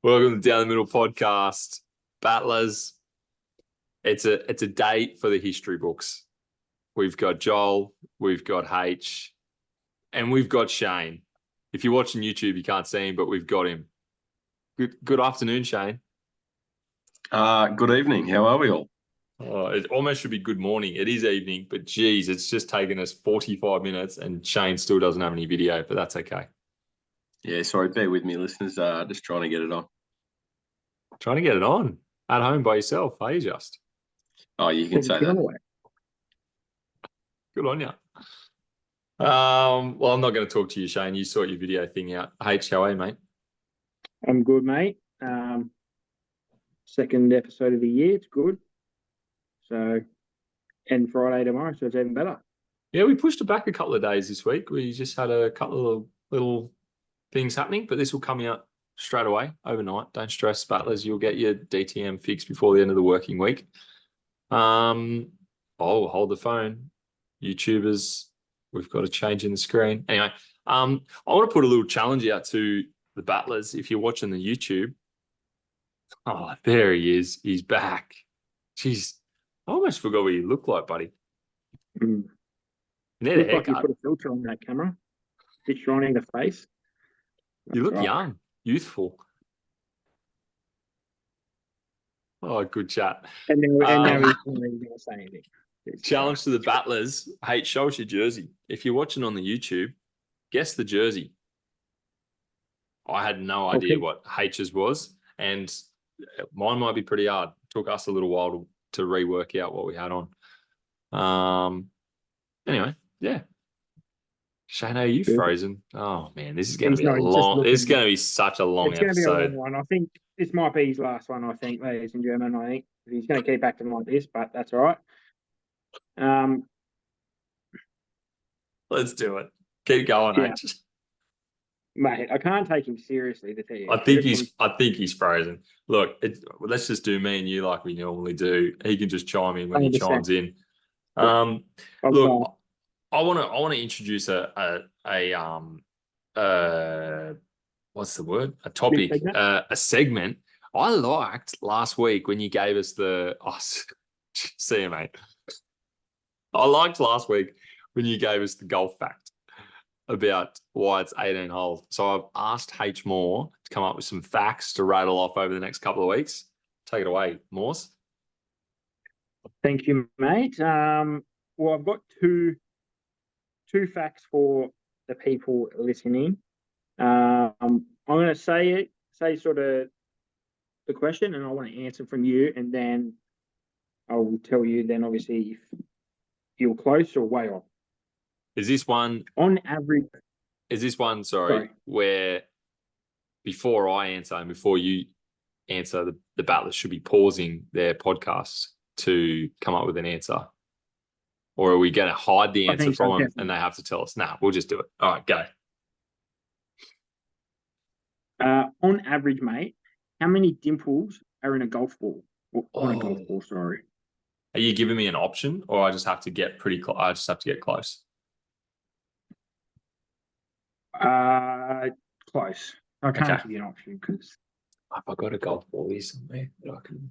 Welcome to Down the Middle podcast. Battlers, it's a day for the history books. We've got Joel, we've got H, and we've got Shane. If you're watching YouTube, you can't see him, but we've got him. Good afternoon, Shane. Good evening. How are we all? Oh, it almost should be good morning. It is evening, but geez, it's just taken us 45 minutes and Shane still doesn't have any video, but that's okay. Yeah, sorry, bear with me, listeners. Just trying to get it on. Trying to get it on at home by yourself, are you just? Oh, you can say that. Good on you. Well, I'm not going to talk to you, Shane. You sort your video thing out. H, how are you, mate? I'm good, mate. Second episode of the year. It's good. So, and Friday tomorrow, so it's even better. Yeah, we pushed it back a couple of days this week. We just had a couple of little things happening, but this will come out straight away, overnight. Don't stress, Battlers. You'll get your DTM fixed before the end of the working week. Hold the phone. YouTubers, we've got a change in the screen. Anyway, I want to put a little challenge out to the Battlers. If you're watching the YouTube, oh, there he is. He's back. Jeez, I almost forgot what you look like, buddy. Mm. Looks like you put a filter on that camera. It's shining the face. You look young, youthful. Oh, good chat. And now he's going to say anything. Challenge to the Battlers. Hey, show us your jersey. If you're watching on the YouTube, guess the jersey. I had no idea what H's was, and mine might be pretty hard. It took us a little while to rework out what we had on. Anyway, yeah. Shane, are you frozen? Oh man, this is going to be a long. This is going to be such a long episode. It's going to be a long one. I think this might be his last one. I think, ladies and gentlemen. I think he's going to keep acting like this, but that's all right. Let's do it. Keep going, yeah. Mate, I can't take him seriously to tell you. I think he's frozen. Look, let's just do me and you like we normally do. He can just chime in when he chimes in. Look, I want to introduce a what's the word? A topic, a segment. I liked last week when you gave us see you, mate. I liked last week when you gave us the golf fact about why it's 18 holes. So I've asked H Moore to come up with some facts to rattle off over the next couple of weeks. Take it away, Moores. Thank you, mate. Well, I've got two facts for the people listening. I'm going to say sort of the question, and I want to answer from you, and then I will tell you then obviously if you're close or way off. Is this one on average? Is this one, sorry, where before I answer and before you answer, the Battlers should be pausing their podcast to come up with an answer? Or are we going to hide the answer from them and they have to tell us? Nah, we'll just do it. All right, go. On average, mate, how many dimples are in a golf ball? On a golf ball, sorry. Are you giving me an option, or I just have to get pretty close? I just have to get close. Close. I can't give you an option because I've got a golf ball here somewhere that I can.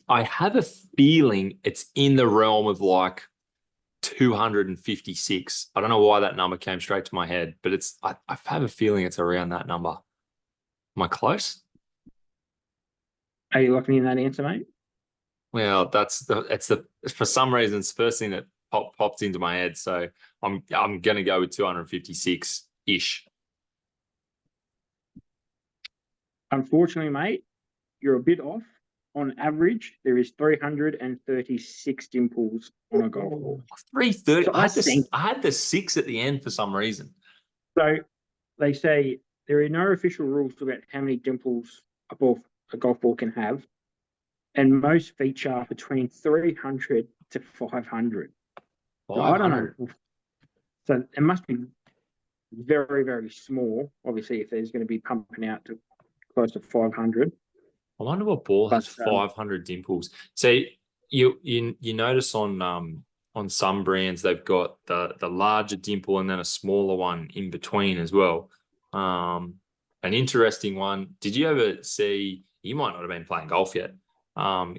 I have a feeling it's in the realm of like 256. I don't know why that number came straight to my head, but I have a feeling it's around that number. Am I close? Are you locking in that answer, mate? Well, for some reason it's the first thing that popped into my head. So I'm going to go with 256-ish. Unfortunately, mate, you're a bit off. On average, there is 336 dimples on a golf ball. 330. So I had the 6 at the end for some reason. So they say there are no official rules about how many dimples a golf ball can have, and most feature between 300 to 500. So I don't know. So it must be very, very small, obviously, if there's going to be pumping out to close to 500. I wonder what ball has 500 dimples. So you notice on some brands they've got the larger dimple and then a smaller one in between as well. an interesting one. Did you ever see? You might not have been playing golf yet.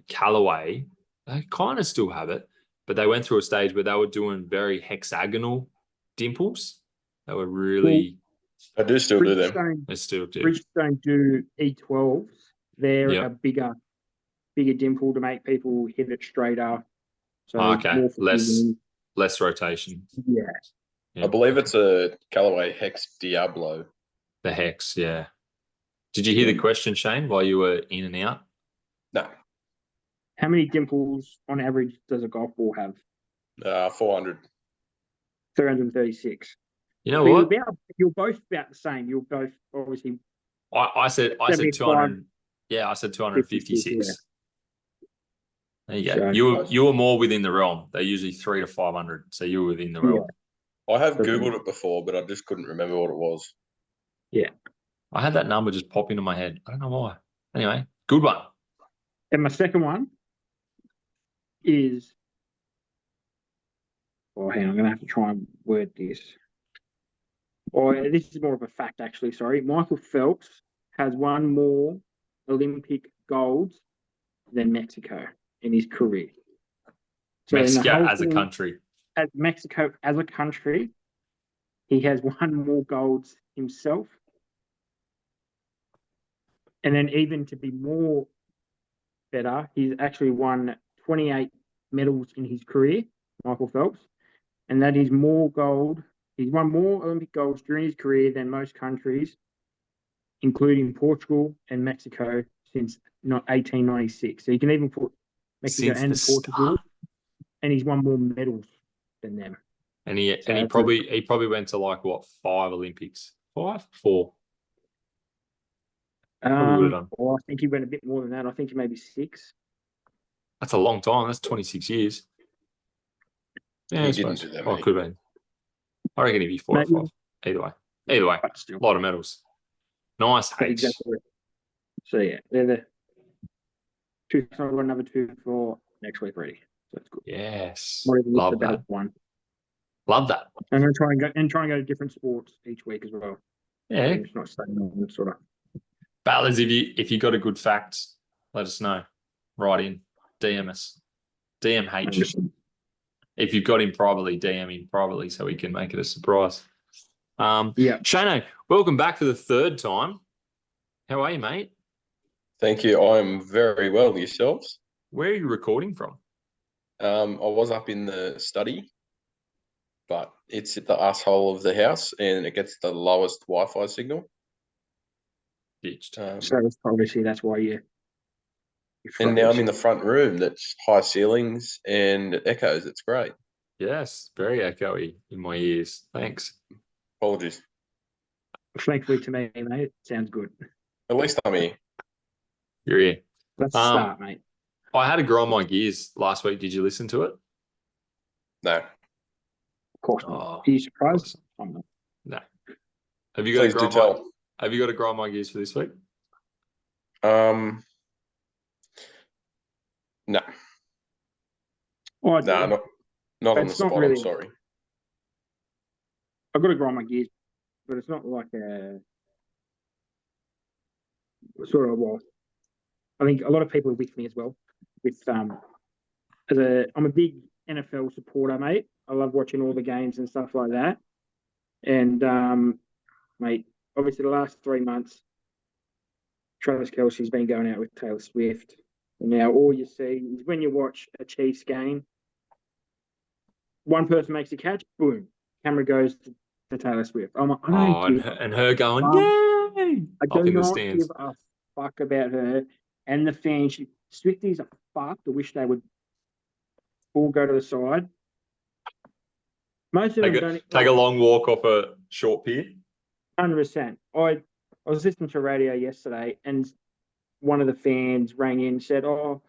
Callaway, they kind of still have it, but they went through a stage where they were doing very hexagonal dimples. They were really. I do still do them. Bridgestone, They still do. Bridgestone do E12s. They're Yep. a bigger dimple to make people hit it straighter. So Okay, more forgiving. less rotation. Yeah. Yeah. I believe it's a Callaway Hex Diablo. The hex, yeah. Did you hear the question, Shane, while you were in and out? No, How many dimples on average does a golf ball have? 400. 336. You know So what? you're both about the same. You're both obviously I said 75. 200. Yeah, I said 256. Yeah. There you go. So- You were more within the realm. They're usually 300 to 500, so you were within the realm. I have Okay. Googled it before, but I just couldn't remember what it was. I had that number just pop into my head. I don't know why. Anyway, good one. And my second one is, oh, hang on, I'm going to have to try and word this. Or this is more of a fact, actually. Sorry. Michael Phelps has won more Olympic golds than Mexico in his career. So in the Mexico whole as a thing, country. as Mexico as a country, he has won more golds himself. And then even to be more better, he's actually won 28 medals in his career, Michael Phelps. And that is more gold. He's won more Olympic golds during his career than most countries, including Portugal and Mexico, since 1896. So you can even put Mexico Since and the Portugal, start. and he's won more medals than them. And he So that's probably went to like what, 5 Olympics? 5? 4. Probably would have done. Well, I think he went a bit more than that. I think he maybe 6. That's a long time. That's 26 years. Yeah, He I didn't suppose. do that Oh, many. could have been. I reckon he'd be 4 or Maybe. 5. Either way, But still. a lot of medals. Nice, But H. exactly. So yeah, they're the two. So I've got another 2 for next week ready. So that's good. Yes. Might even look Love the better that. one. Love that. I'm going to try and go to different sports each week as well. Yeah. It's not staying on sort of. Battlers, if you got a good fact, let us know. Write in. DM us. DMH. If you've got him privately, DM him privately so we can make it a surprise. Yeah. Shano, welcome back for the 3rd time. How are you, mate? Thank you. I'm very well. Yourselves? Where are you recording from? I was up in the study, but it's at the asshole of the house and it gets the lowest Wi-Fi signal. Ditched. So it's obviously that's why you. And now I'm in the front room that's high ceilings and it echoes. It's great. Yes, very echoey in my ears. Thanks. Apologies. Thankfully to me, mate, sounds good. At least I'm here. You're here. Let's start, mate. I had to grind my gears last week. Did you listen to it? No. Of course not. Oh, Are you surprised? of I'm not. No. Have you got Please do tell. Have you got to grind my gears for this week? No. Oh, I do. No, not on the It's not spot. really- I'm sorry. I've got to grind my gears, but it's not like a sort of, well, I think a lot of people are with me as well. I'm a big NFL supporter, mate. I love watching all the games and stuff like that. And mate, obviously the last 3 months, Travis Kelce's been going out with Taylor Swift. And now all you see is when you watch a Chiefs game, one person makes a catch, boom, camera goes to Taylor Swift. I'm like, And her going, Um, yay! I Up do in the not stands. give a fuck about her and the fans. Swifties are fucked. I wish they would all go to the side. Most of them don't. Take a long walk off a short pier. 100%. I was listening to radio yesterday, and one of the fans rang in and said, "Oh,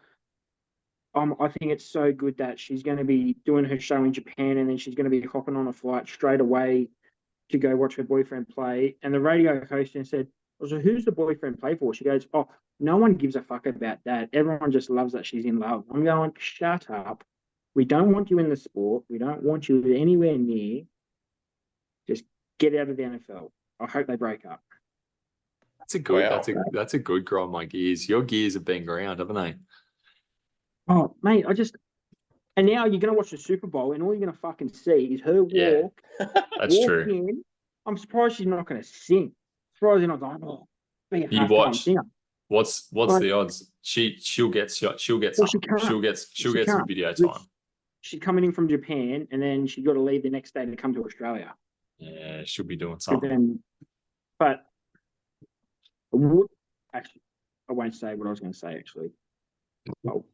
I think it's so good that she's going to be doing her show in Japan, and then she's going to be hopping on a flight straight away to go watch her boyfriend play." And the radio host said, "So who's the boyfriend play for?" She goes, "Oh, no one gives a fuck about that. Everyone just loves that she's in love." I'm going, "Shut up. We don't want you in the sport. We don't want you anywhere near. Just get out of the NFL. I hope they break up." Wow. That's a good grind my gears. Your gears have been ground, haven't they? Oh, mate, and now you're going to watch the Super Bowl, and all you're going to fucking see is her Yeah. walk That's true. in. I'm surprised she's not going to sing. Surprised you're not going, oh, be a You halftime watch. singer. What's Like, the odds? She'll get some. Well, she can't. She'll get some can't. video time. She's coming in from Japan, and then she got to leave the next day to come to Australia. Yeah, she'll be doing But something. Actually, I won't say what I was going to say. Actually, oh,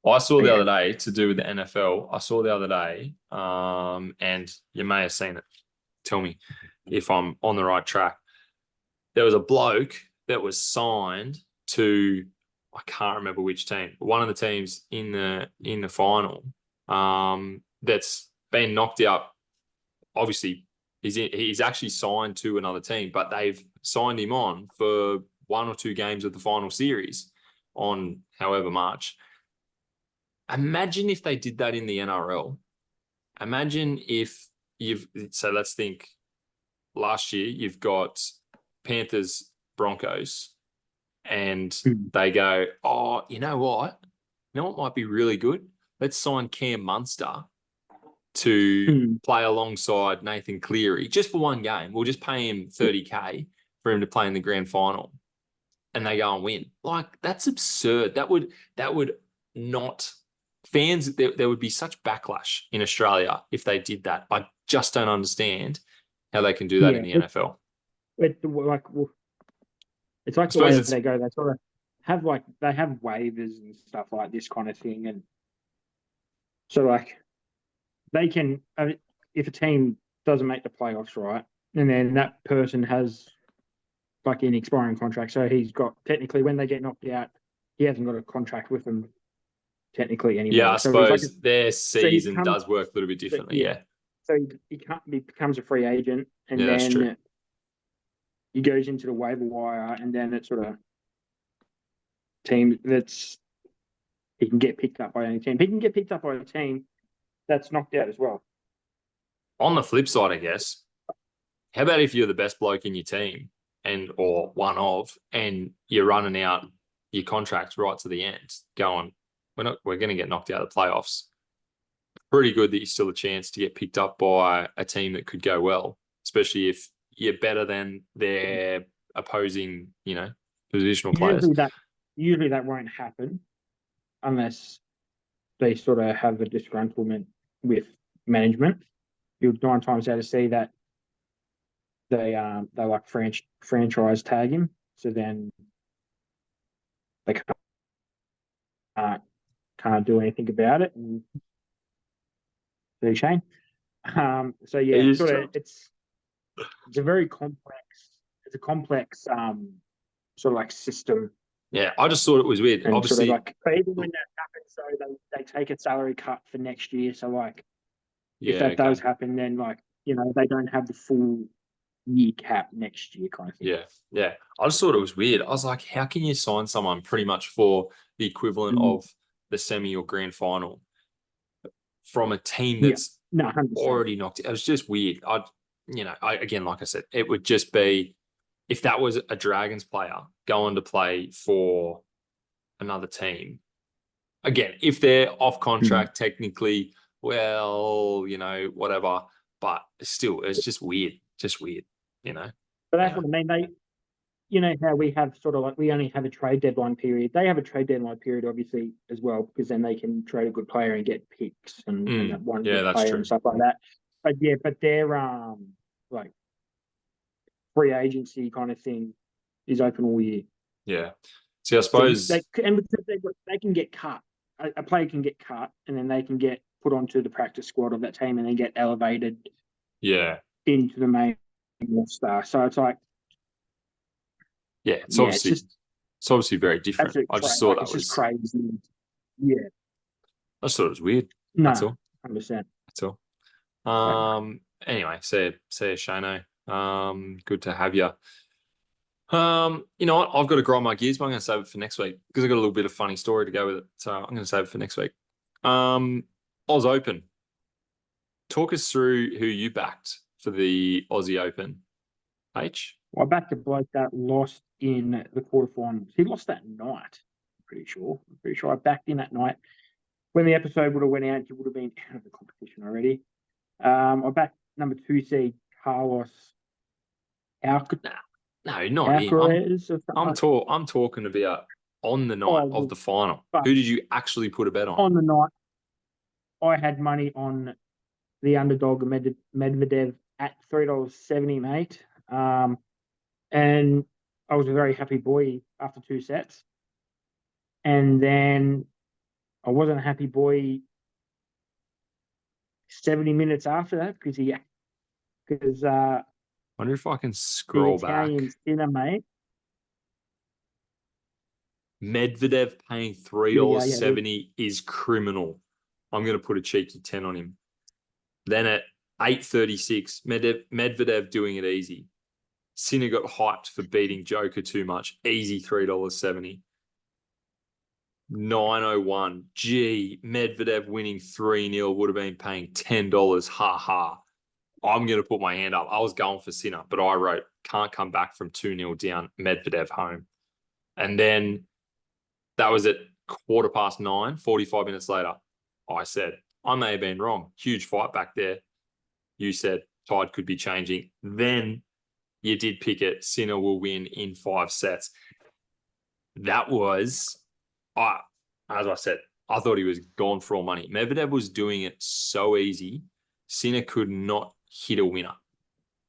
I saw the Yeah. other day, to do with the NFL, I saw the other day, and you may have seen it. Tell me if I'm on the right track. There was a bloke that was signed to, I can't remember which team, but one of the teams in the final, that's been knocked out. Obviously, he's actually signed to another team, but they've signed him on for 1 or 2 games of the final series on however much. Imagine if they did that in the NRL. Imagine if so let's think last year you've got Panthers, Broncos, and they go, oh, you know what? You know what might be really good? Let's sign Cam Munster to play alongside Nathan Cleary just for 1 game. We'll just pay him $30K for him to play in the grand final, and they go and win. Like, that's absurd. That would not fans. There would be such backlash in Australia if they did that. I just don't understand how they can do that in the NFL. It's like the way that they go. They sort of have they have waivers and stuff like this kind of thing, and so like they can if a team doesn't make the playoffs, right, and then that person has like an expiring contract, so he's got technically when they get knocked out, he hasn't got a contract with them technically anymore. Yeah, I so suppose their season does work a little bit differently. Yeah. So he becomes a free agent, and then he goes into the waiver wire, and then it's sort of team he can get picked up by any team. He can get picked up by a team that's knocked out as well. On the flip side, I guess, how about if you're the best bloke in your team or one of, and you're running out your contracts right to the end, going, we're going to get knocked out of the playoffs. Pretty good that you're still a chance to get picked up by a team that could go well, especially if you're better than their opposing, positional players. Usually that won't happen unless they sort of have a disgruntlement with management. You'll 9 times out of see that they like franchise tag him, so then they can't do anything about it. And do Shane. So yeah, it's a very complex. It's a complex sort of like system. Yeah, I just thought it was weird. And obviously, sort of like, but even when that happens, so they take a salary cut for next year. So like, if that does happen, then like they don't have the full year cap next year kind of thing. Yeah. I just thought it was weird. I was like, how can you sign someone pretty much for the equivalent of the semi or grand final from a team that's already knocked? It was just weird. Again, like I said, it would just be if that was a Dragons player going to play for another team. Again, if they're off contract technically, well, whatever. But still, it's just weird. But that's what I mean. How we have sort of like we only have a trade deadline period. They have a trade deadline period, obviously, as well, because then they can trade a good player and get picks and that one good player and stuff like that. But their like free agency kind of thing is open all year. Yeah. See, I suppose because they can get cut. A player can get cut, and then they can get put onto the practice squad of that team, and then get elevated. Into the main star. So it's like, it's obviously very different. I just thought that was just crazy. Yeah, I just thought it was weird. No, that's all. 100%. That's all. Anyway, see you, Shano. Good to have you. You know what? I've got to grind my gears, but I'm going to save it for next week because I've got a little bit of funny story to go with it. So I'm going to save it for next week. Aus Open. Talk us through who you backed for the Aussie Open. H? I backed a bloke that lost in the quarterfinals. He lost that night, I'm pretty sure. I backed in that night. When the episode would have went out, he would have been out of the competition already. I backed number 2 seed Carlos No, not him. Alcaraz or something. I'm talking about on the night Oh, of the final. but Who did you actually put a bet on? on the night, I had money on the underdog Medvedev at $3.70, mate. And I was a very happy boy after 2 sets. And then I wasn't a happy boy 70 minutes after that because Wonder if I can the scroll back. Italian sinner, mate. Medvedev paying $3.70 is criminal. I'm going to put a cheeky 10 on him. Then at 8:36, Medvedev doing it easy. Sinner got hyped for beating Joker too much. Easy $3.70. 9:01. Gee, Medvedev winning 3-0 would have been paying $10. Ha ha. I'm going to put my hand up. I was going for Sinner, but I wrote, can't come back from 2-0 down, Medvedev home. And then that was at 9:15, 45 minutes later. I said, I may have been wrong. Huge fight back there. You said tide could be changing. Then you did pick it. Sinner will win in 5 sets. That was, as I said, I thought he was gone for all money. Medvedev was doing it so easy. Sinner could not hit a winner.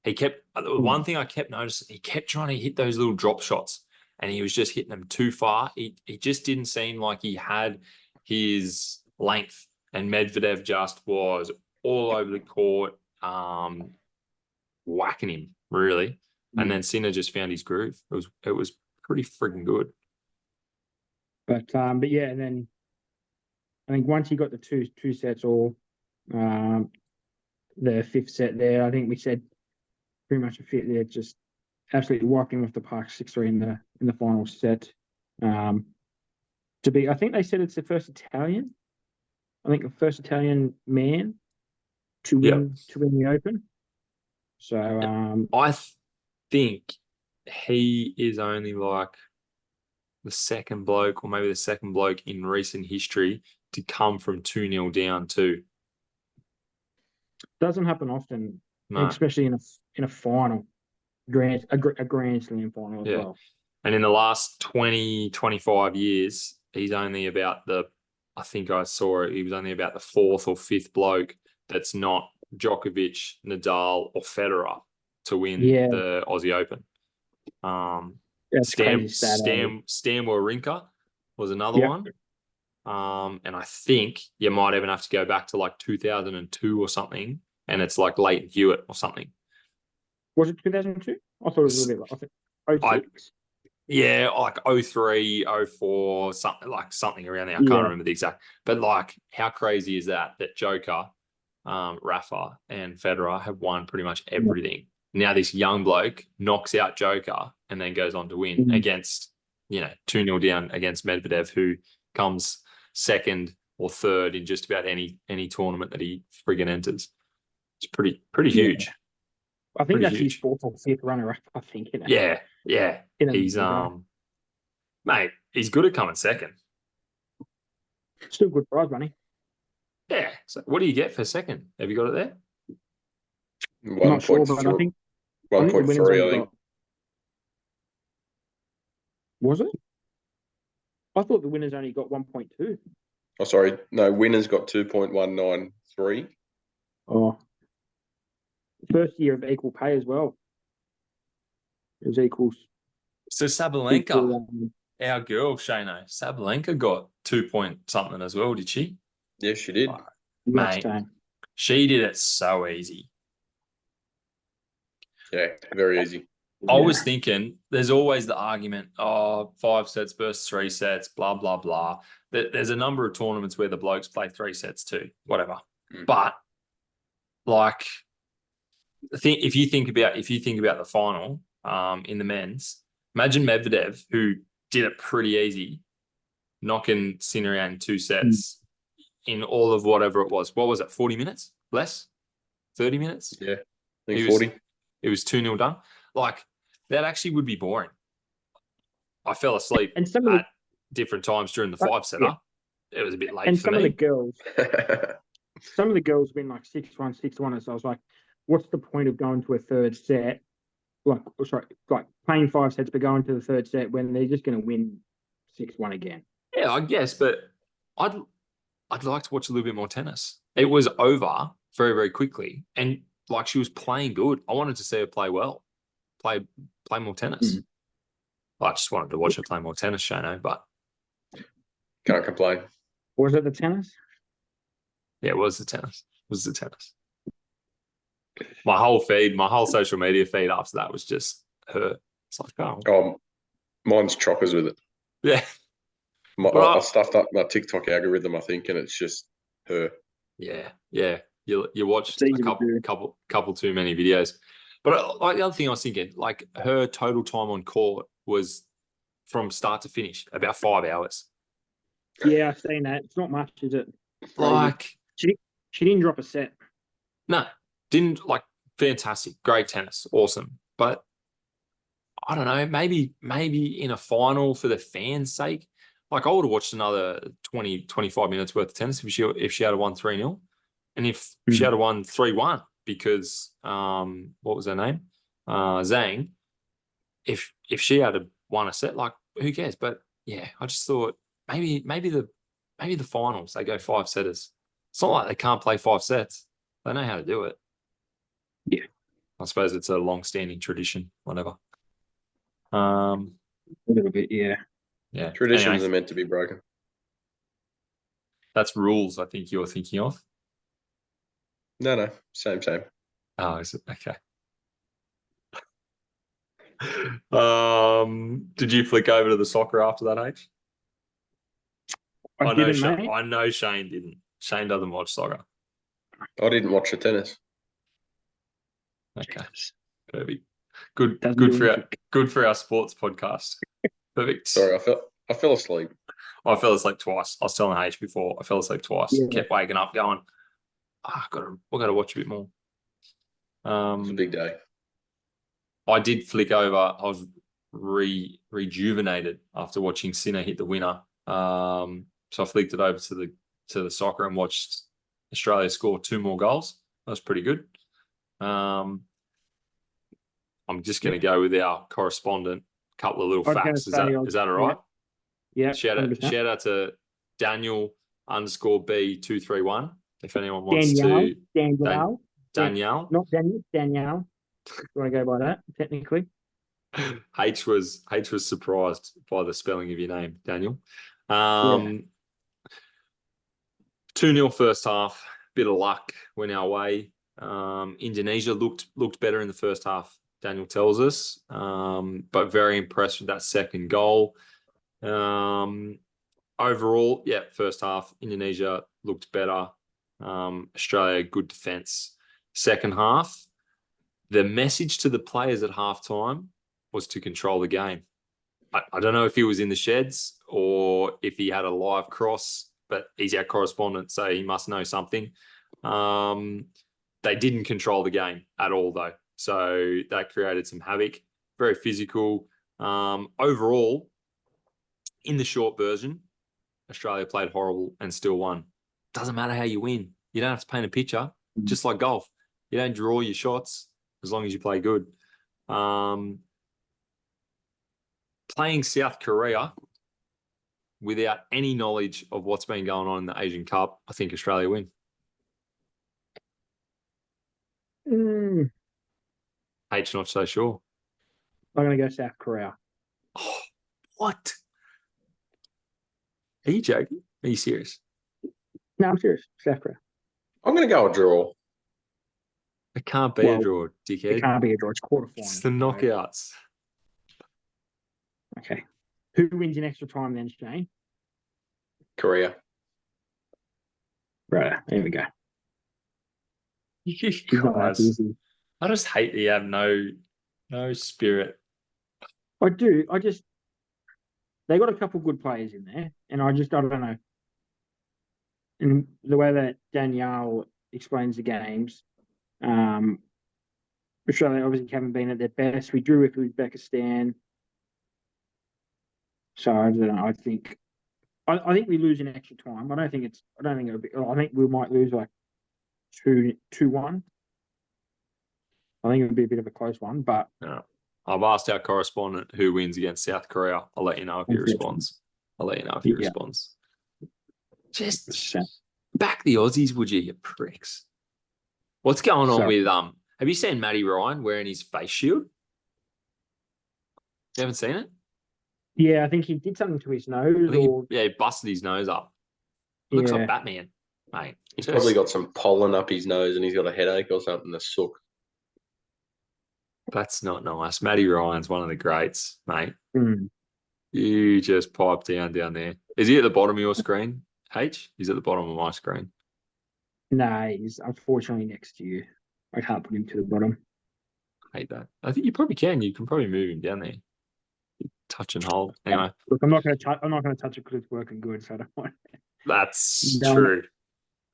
He kept, one thing I kept noticing, he kept trying to hit those little drop shots and he was just hitting them too far. He just didn't seem like he had his length, and Medvedev just was all over the court, whacking him, really. And then Sinner just found his groove. It was pretty freaking good. But yeah, and then I think once he got the two sets all, the 5th set there, I think we said pretty much a fit there, just absolutely wiping off the park 6-3 in the final set. I think they said it's the first Italian. I think the first Italian man to win the Open. So I think he is only like the second bloke, or maybe the second bloke in recent history to come from 2-0 down too. Doesn't happen often, No. especially in a final, a Grand Slam final as well. And in the last 20, 25 years, he's only about I think I saw it, he was only about the 4th or 5th bloke that's not Djokovic, Nadal, or Federer to win the Aussie Open. Stan Wawrinka was another one. And I think you might even have to go back to like 2002 or something, and it's like Leighton Hewitt or something. Was it 2002? I thought it was a little bit like 06. Yeah, like 03, 04, something around there. I can't remember the exact. But like, how crazy is that Joker, Rafa, and Federer have won pretty much everything. Now this young bloke knocks out Joker and then goes on to win against, 2-0 down against Medvedev, who comes 2nd or 3rd in just about any tournament that he friggin' enters. It's pretty huge. I think that's his 4th or 5th runner-up, I think. Yeah. He's mate, he's good at coming 2nd. Still good prize money. Yeah. So what do you get for 2nd? Have you got it there? 1.3. I think 1.3, I think. Was it? I thought the winners only got 1.2. Oh, sorry. No, winners got 2.193. Oh. First year of equal pay as well. It was equals. So Sabalenka, our girl, Shano, Sabalenka got 2 point something as well, did she? Yes, she did. Mate, she did it so easy. Yeah, very easy. I was thinking there's always the argument, 5 sets versus 3 sets, blah, blah, blah. There's a number of tournaments where the blokes play 3 sets too, whatever. But like, if you think about the final in the men's, imagine Medvedev, who did it pretty easy, knocking Sinner out in 2 sets in all of whatever it was. What was it, 40 minutes? Less? 30 minutes? Yeah, I think 40. It was 2-0 done. Like, that actually would be boring. I fell asleep And some of at different times during the five-setter. yeah. It was a bit late And for some me. of the girls, some of the girls have been like 6-1, 6-1. And so I was like, what's the point of going to a third set? Like playing 5 sets, but going to the third set when they're just going to win 6-1 again. Yeah, I guess, but I'd like to watch a little bit more tennis. It was over very, very quickly, and like she was playing good. I wanted to see her play well, play more tennis. I just wanted to watch her play more tennis, Shano, but Can't complain. Was it the tennis? yeah, it was the tennis. It was the tennis. My whole social media feed after that was just her. It's like, oh, Mine's chockers with it. yeah. I stuffed up my TikTok algorithm, I think, and it's just her. Yeah. You watched It's a easy to do. couple too many videos. But like the other thing I was thinking, like her total time on court was from start to finish about 5 hours. Yeah, I've seen that. It's not much, is it? Like she didn't drop a set. No, didn't like fantastic, great tennis, awesome. But I don't know, maybe in a final for the fans' sake, like I would have watched another 20, 25 minutes worth of tennis if she had won 3-0. And if she had won 3-1 because what was her name? Zhang. If she had won a set, like who cares? But yeah, I just thought maybe the finals they go 5-setters. It's not like they can't play 5 sets. They know how to do it. Yeah. I suppose it's a long-standing tradition, whatever. A little bit, yeah. Yeah. Traditions Anyway, are meant to be broken. that's rules I think you're thinking of. No, same. Oh, is it? Okay. Did you flick over to the soccer after that, H? I didn't, mate. I know Shane didn't. Shane doesn't watch soccer. I didn't watch the tennis. Okay. Jesus. Perfect. Good Doesn't do for anything. good for our sports podcast. Perfect. Sorry, I fell asleep. I fell asleep twice. I was telling H before. I fell asleep twice. Yeah. Kept waking up, going, we got to watch a bit more. It's a big day. I did flick over. I was rejuvenated after watching Sinner hit the winner. So I flicked it over to the soccer and watched Australia score 2 more goals. That was pretty good. I'm just going to go with our correspondent. A couple of little facts. Is that all right? Yeah. Shout out to Daniel _B231. If anyone wants Danielle. Not Daniel, Danielle. You want to go by that, technically? H was surprised by the spelling of your name, Daniel. 2-0 first half. Bit of luck went our way. Indonesia looked better in the first half, Daniel tells us, but very impressed with that second goal. Overall, yeah, first half, Indonesia looked better. Australia, good defence. Second half, the message to the players at halftime was to control the game. I don't know if he was in the sheds or if he had a live cross, but he's our correspondent, so he must know something. They didn't control the game at all, though. So that created some havoc. Very physical. Overall, in the short version, Australia played horrible and still won. Doesn't matter how you win. You don't have to paint a picture, just like golf. You don't draw your shots as long as you play good. Playing South Korea without any knowledge of what's been going on in the Asian Cup, I think Australia win. H not so sure. I'm going to go South Korea. Oh, what? Are you joking? Are you serious? No, I'm serious. South Korea. I'm going to go a draw. It can't be a draw, dickhead. It can't be a draw. It's quarterfinals. It's the knockouts. Okay. Who wins in extra time then, Shane? Korea. Right. There we go. You guys, I just hate that you have no spirit. I do. They got a couple good players in there, and I don't know. And the way that Danielle explains the games, Australia obviously haven't been at their best. We drew with Uzbekistan. So I don't know. I think we lose in extra time. I think it'll be. I think we might lose like 2-1. I think it'll be a bit of a close one, but Yeah. I've asked our correspondent who wins against South Korea. I'll let you know if he responds. Just back the Aussies, would you pricks? What's going on with have you seen Matty Ryan wearing his face shield? You haven't seen it? Yeah, I think he did something to his nose. He busted his nose up. Looks like Batman, mate. He's probably got some pollen up his nose and he's got a headache or something. The sook. That's not nice. Matty Ryan's one of the greats, mate. Mm. You just pipe down there. Is he at the bottom of your screen, H? He's at the bottom of my screen. No, he's unfortunately next to you. I can't put him to the bottom. I hate that. I think you probably can. You can probably move him down there. Touch and hold. Anyway. Look, I'm not going to touch it because it's working good. So I don't want. That's true.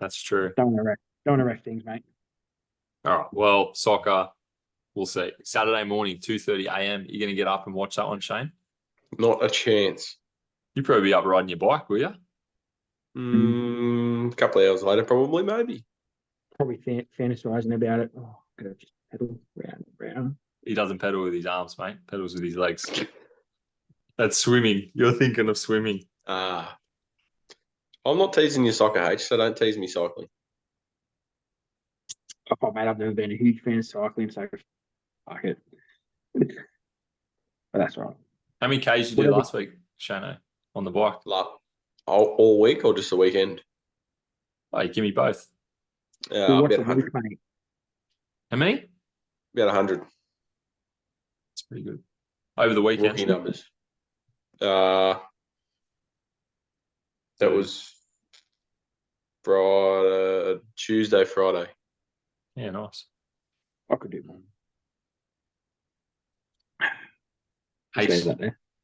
That's true. Don't want to wreck things, mate. All right. Well, soccer. We'll see. Saturday morning, 2:30 a.m. You're going to get up and watch that one, Shane? Not a chance. You'd probably be up riding your bike, will you? A couple of hours later, probably, maybe. Probably fantasizing about it. Oh, gotta just pedal round and round. He doesn't pedal with his arms, mate. Pedals with his legs. That's swimming. You're thinking of swimming. I'm not teasing your soccer, H, so don't tease me cycling. Oh, mate, I've never been a huge fan of cycling, so fuck it. But that's right. How many Ks you do last week, Shano, on the bike? All week or just the weekend? Oh, you give me both. About 100. How many? About 100. That's pretty good. Over the weekend? Rookie numbers. That was Tuesday, Friday. Yeah, nice. I could do more. I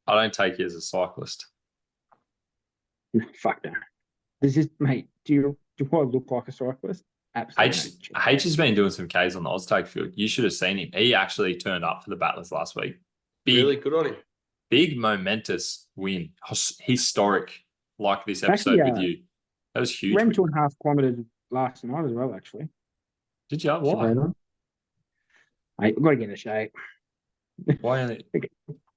don't take you as a cyclist. Fuck that. This is, mate, do I look like a cyclist? Absolutely. H has been doing some Ks on the Oztag field. You should have seen him. He actually turned up for the Battlers last week. Really good on him. Big, momentous win. Historic, like this episode with you. That was huge. Ran 2.5 kilometers last night as well, actually. Did you? Why? Mate, we've got to get in shape. Why?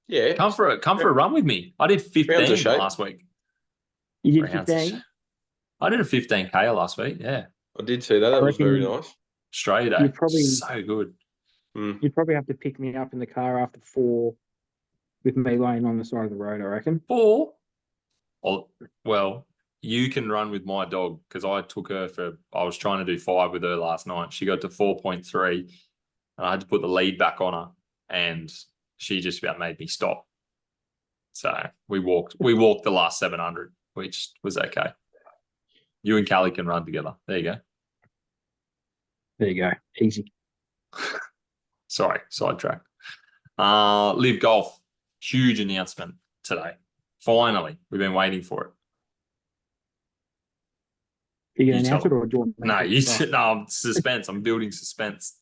Yeah. Come for a run with me. I did 15 last week. You did 15? I did a 15K last week, yeah. I did see that. That was very nice. Australia Day. So good. You'd probably have to pick me up in the car after 4 with me laying on the side of the road, I reckon. 4? Well, you can run with my dog because I took her I was trying to do 5 with her last night. She got to 4.3 and I had to put the lead back on her and she just about made me stop. So we walked the last 700, which was okay. You and Callie can run together. There you go. There you go. Easy. Sorry, sidetrack. Live Golf. Huge announcement today. Finally. We've been waiting for it. Are you going to announce it or do you want No, suspense. I'm building suspense.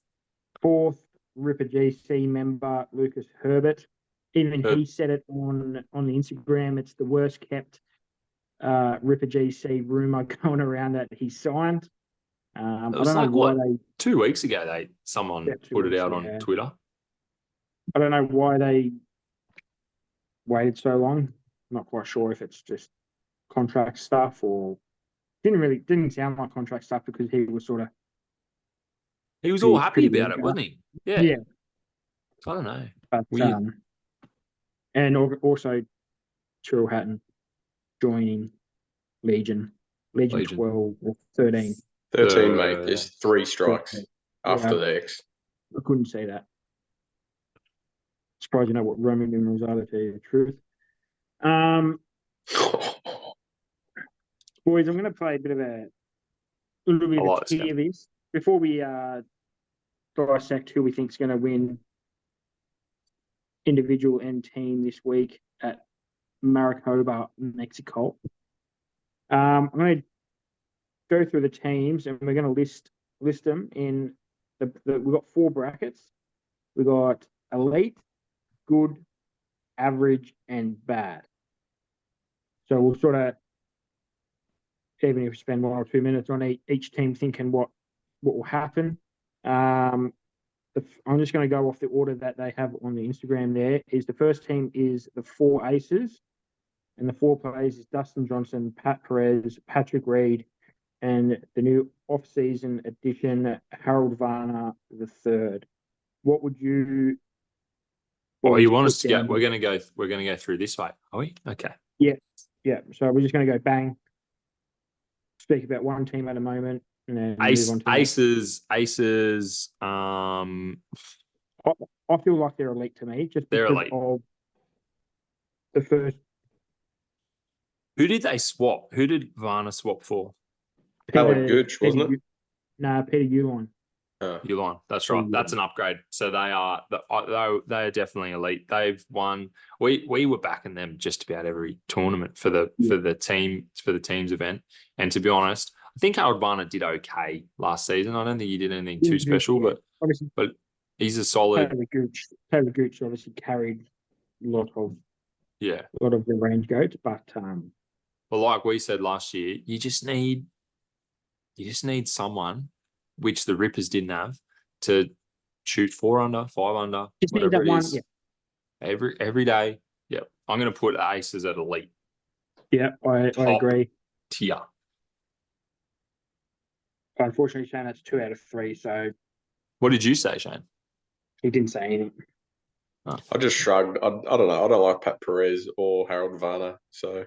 4th Ripper GC member, Lucas Herbert. Even he said it on the Instagram. It's the worst kept Ripper GC rumor going around that he signed. I don't know why 2 weeks ago someone put it out on Twitter. I don't know why they waited so long. Not quite sure if it's just contract stuff or didn't sound like contract stuff because he was sort of all happy about it, wasn't he? Yeah. I don't know. But, and also Cheryl Hatton joining Legion 12 or 13. 13, mate. There's 3 strikes after the X. I couldn't say that. Surprised you know what Roman numerals are, to tell you the truth. Boys, I'm going to play a little bit of tier this before we dissect who we think is going to win individual and team this week at Maricopa, Mexico. I'm going to go through the teams and we're going to list them in we've got 4 brackets. We got elite, good, average, and bad. So we'll sort of, even if we spend 1 or 2 minutes on each team thinking what will happen. I'm just going to go off the order that they have on the Instagram. There is the first team is the 4 aces, and the 4 players is Dustin Johnson, Pat Perez, Patrick Reed, and the new off-season addition Harold Varner III. What would you? Oh, you want put us to go? down? We're going to go through this way, are we? Okay. Yeah. So we're just going to go bang. Speak about one team at a moment, and then move on to the next. Aces. I feel like they're elite to me, just They're because elite. of the first. Who did they swap? Who did Varner swap for? Howard Gooch, wasn't it? No, Peter Uline. Uline. That's right. That's an upgrade. So they are definitely elite. They've won. We were backing them just about every tournament for the team's event. And to be honest, I think Howard Varner did okay last season. I don't think he did anything too special, but he's a solid. Taylor Gooch obviously carried a lot of the range goats, but like we said last year, you just need someone, which the Rippers didn't have, to shoot 4 under, 5 under, just whatever need that it is. Every day. Yep. I'm going to put aces at elite. Yeah, I agree. Tier. Unfortunately, Shane, that's 2 out of 3. So, what did you say, Shane? He didn't say anything. Oh. I just shrugged. I don't know. I don't like Pat Perez or Harold Varner. So,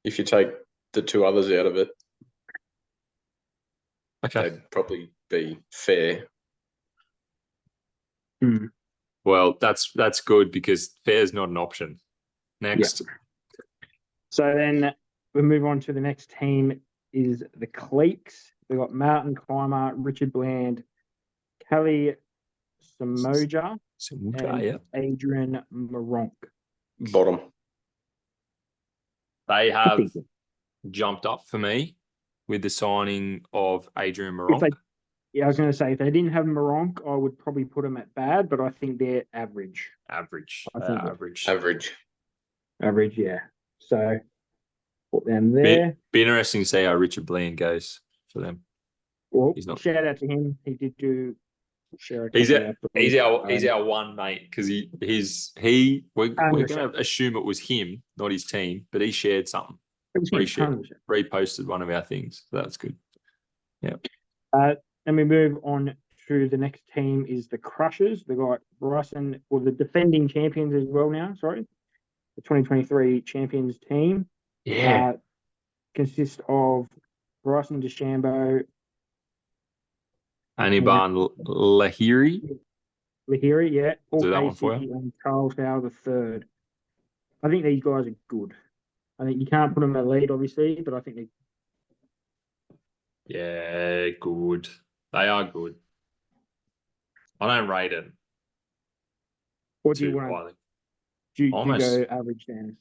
if you take the 2 others out of it, okay, they'd probably be fair. Well, that's good because fair is not an option. Next. Yep. So then we move on to the next team is the Cleeks. We've got Martin Keimer, Richard Bland, Kelly Samoja, and Adrian Maronk. Bottom. They have jumped up for me with the signing of Adrian Maronk. I was going to say, if they didn't have Maronk, I would probably put them at bad, but I think they're average. Average, yeah. So, put them there. Be interesting to see how Richard Bland goes for them. Well, shout out to him. He did do share a he's our one mate because we're going to assume it was him, not his team, but he shared something. Reposted one of our things. So that's good. Yeah. And we move on to the next team is the Crushers. They've got Bryson, the defending champions as well now, the 2023 champions team. Yeah. Consists of Bryson DeChambeau, Aniban Lahiri. Yeah. Do that one for you. And Charles Howe III. I think these guys are good. I think you can't put them in the lead, obviously, but I think they. Yeah, good. They are good. I don't rate it. What do you want? Do you go average then?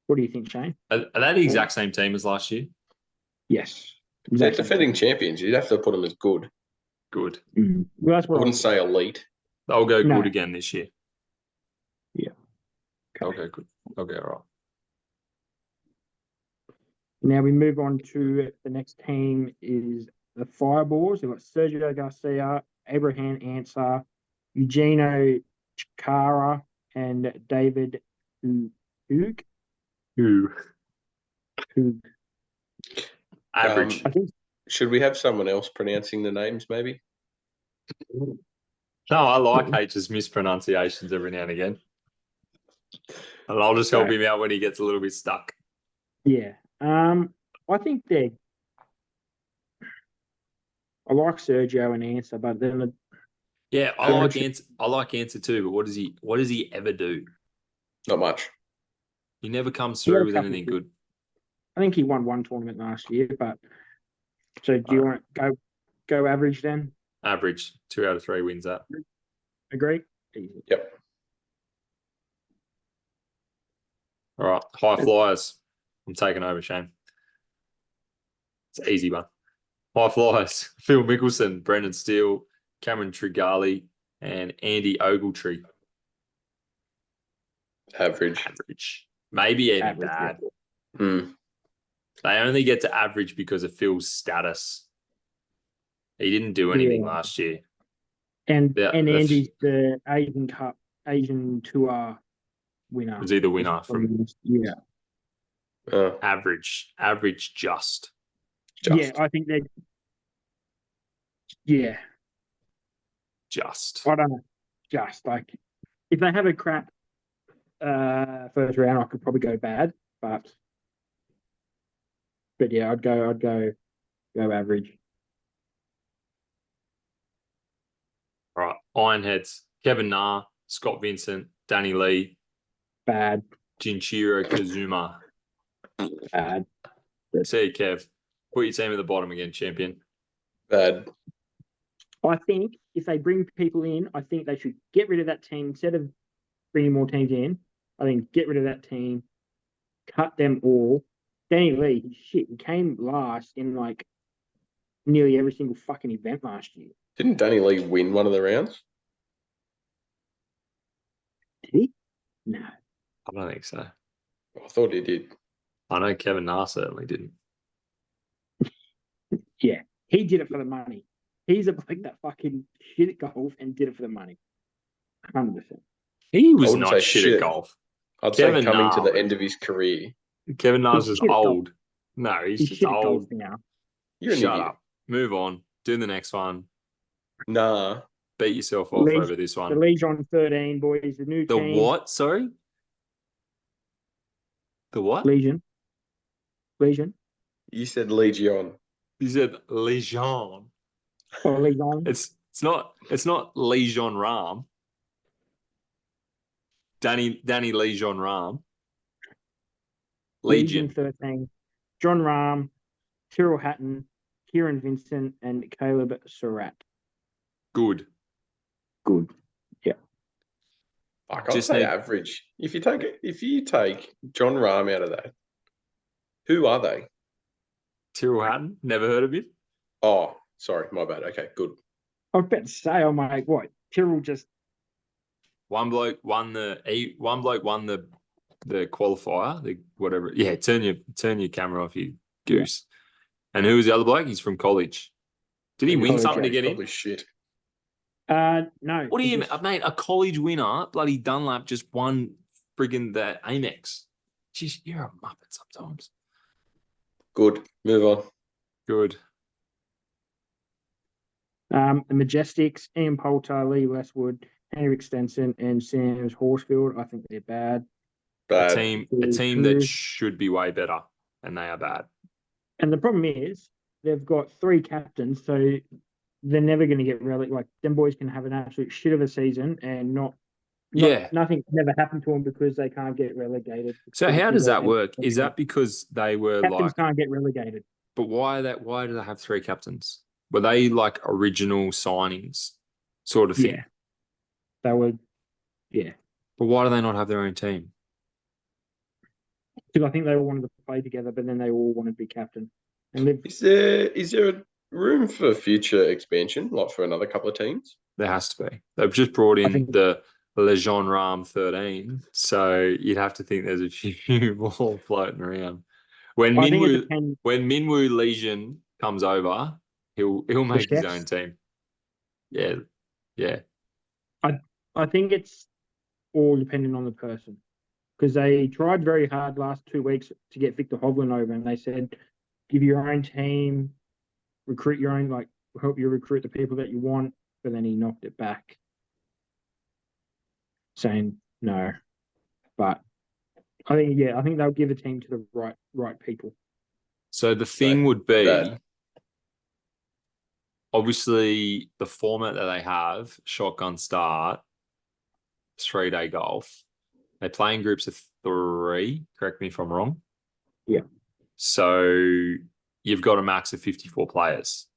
What do you think, Shane? Are they the exact same team as last year? Yes. They're defending champions. You'd have to put them as good. Good. Mm-hmm. Well, that's what I wouldn't say elite. They'll go good again this year. Yeah. Okay. They'll go good. Okay, all right. Now we move on to the next team is the Fireballs. We've got Sergio Garcia, Abraham Ansah, Eugenio Chikara, and David Hoog. Average. I think. Should we have someone else pronouncing the names, maybe? No, I like H's mispronunciations every now and again. And I'll just help him out when he gets a little bit stuck. Yeah. I think I like Sergio and Ansah, but then I like Ansah too, but what does he ever do? Not much. He never comes through with anything good. I think he won one tournament last year, but so do you want to go average then? Average. 2 out of 3 wins that. Agree? Yep. All right. High flyers. I'm taking over, Shane. It's an easy one. High flyers. Phil Mickelson, Brendan Steele, Cameron Trigali, and Andy Ogletree. Average. Average. Maybe even Average, bad. Hmm. They only get to average because of Phil's status. He didn't do anything last year. And Yeah, Andy's the Asian Cup, Asian Tour winner. Was he the winner from Yeah. average just. Yeah, I think they. Yeah, Just. I don't know. Just like if they have a crap first round, I could probably go bad, but yeah, I'd go average. All right. Ironheads. Kevin Na, Scott Vincent, Danny Lee, Bad. Jinchiro Kazuma. Bad. See you, Kev. Put your team at the bottom again, champion. Bad. I think if they bring people in, I think they should get rid of that team instead of bringing more teams in. I think get rid of that team, cut them all. Danny Lee, shit, he came last in like nearly every single fucking event last year. Didn't Danny Lee win one of the rounds? Did he? No. I don't think so. I thought he did. I know Kevin Na certainly didn't. Yeah, he did it for the money. He's a bloke that fucking shit at golf and did it for the money. 100%. He was wouldn't not say shit shit. at golf. I'd Kevin say coming Na to the was- end of his career. Kevin Na's He's just shit at golf. old. No, he's He's just shit at golf old. now. You're an Shut idiot. up. Move on. Do the next one. Nah. Beat yourself off Legion- over this The one. Legion 13, boys, the new The team. what? Sorry? The what? Legion. You said Legion. You said Legion. Or Legion. It's not Legion Ram. Danny Legion Ram. Legion Legion. 13. John Rahm, Tyrrell Hatton, Kieran Vincent, and Caleb Surratt. Good. Good. Fuck, I'd Just say need- average. If you take John Rahm out of that, who are they? Tyrrell Hatton. Never heard of him. Oh, sorry, my bad. Okay, good. I was about to say, I'm like, what? Tyrrell just. One bloke won the qualifier, the whatever. Yeah, turn your camera off, you goose. And who was the other bloke? He's from college. Did he win College, something to yeah, get in? Probably shit. No. What do you mean, just- mate? A college winner, bloody Dunlap, just won friggin' the Amex. Jeez, you're a muppet sometimes. Good. Move on. Good. The Majestics, Ian Poulter, Lee Westwood, Henrik Stenson, and Sam's Horsfield. I think they're bad. A Bad. team that should be way better, and they are bad. And the problem is they've got 3 captains, so they're never going to get relegated. Like, them boys can have an absolute shit of a season and nothing never happened to them because they can't get relegated. So how does that work? Is that because they were captains can't get relegated? But why do they have 3 captains? Were they like original signings sort of thing? Yeah. They were, yeah. But why do they not have their own team? Because I think they all wanted to play together, but then they all wanted to be captain. And they've Is there room for future expansion, like for another couple of teams? There has to be. They've just brought in think- the Legion Ram 13, so you'd have to think there's a few more floating around. When I think it Minwoo depends. Minwoo Legion comes over, he'll make his chefs? own team. Yeah. I think it's all dependent on the person. Because they tried very hard last 2 weeks to get Victor Hovland over, and they said, give your own team, recruit your own, like, help you recruit the people that you want. But then he knocked it back, saying no. But I think they'll give a team to the right people. So the thing would be, bad. obviously, the format that they have, shotgun start, 3-day golf. They play in groups of 3. Correct me if I'm wrong. Yeah. So you've got a max of 54 players.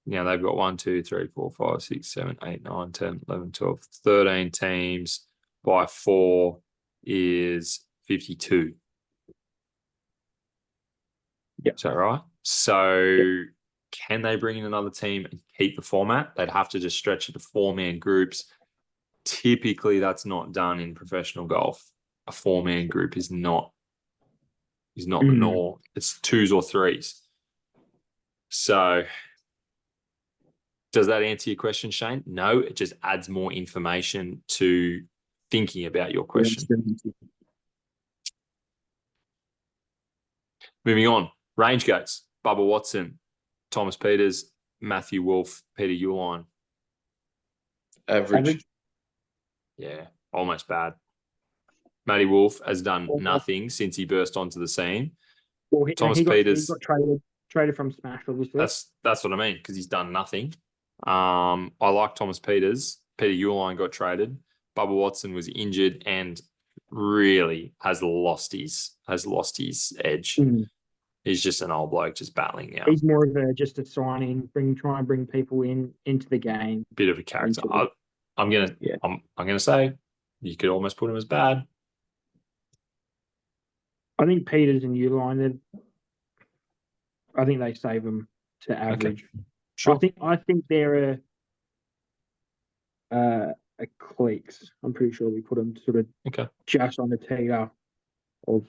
Now they've got 1, 2, 3, 4, 5, 6, 7, 8, 9, 10, 11, 12, 13 teams by 4 is 52. Yeah. Is that right? So can they bring in another team? And keep the format. They'd have to just stretch it to 4-man groups. Typically, that's not done in professional golf. A 4-man group is not the norm. It's 2s or 3s. So does that answer your question, Shane? No, it just adds more information to thinking about your question. Moving on. Range goats. Bubba Watson, Thomas Peters, Matthew Wolf, Peter Uline. Average. Yeah, almost bad. Matty Wolf has done nothing since he burst onto the scene. Well, Thomas Peters. He got traded from Smash, obviously. That's what I mean, because he's done nothing. I like Thomas Peters. Peter Uline got traded. Bubba Watson was injured and really has lost his edge. He's just an old bloke just battling now. He's more of just a signing, try and bring people into the game. Bit of a character. I'm gonna say you could almost put him as bad. I think Peters and Uline, I think they save them to average. Okay. Sure. I think they're a cliques. I'm pretty sure we put them sort of just on the tier of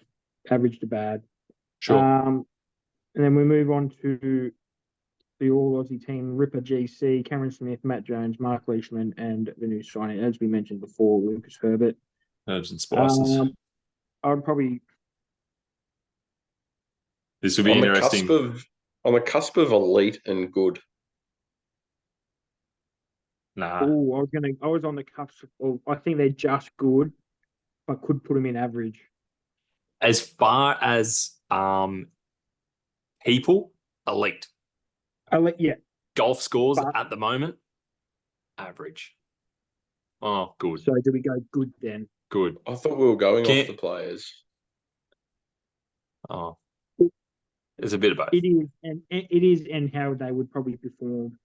average to bad. Sure. And then we move on to the All Aussie team: Ripper GC, Cameron Smith, Matt Jones, Mark Leishman, and the new signing, as we mentioned before, Lucas Herbert. Herbs and spices. I'd probably. This will be interesting. On the cusp of elite and good. Nah. Oh, I was on the cusp of. I think they're just good. I could put them in average. As far as people, elite. Yeah. Golf scores at the moment, average. Oh, good. So do we go good then? Good. I thought we were going off the players. Oh, there's a bit of both. It is, and how they would probably perform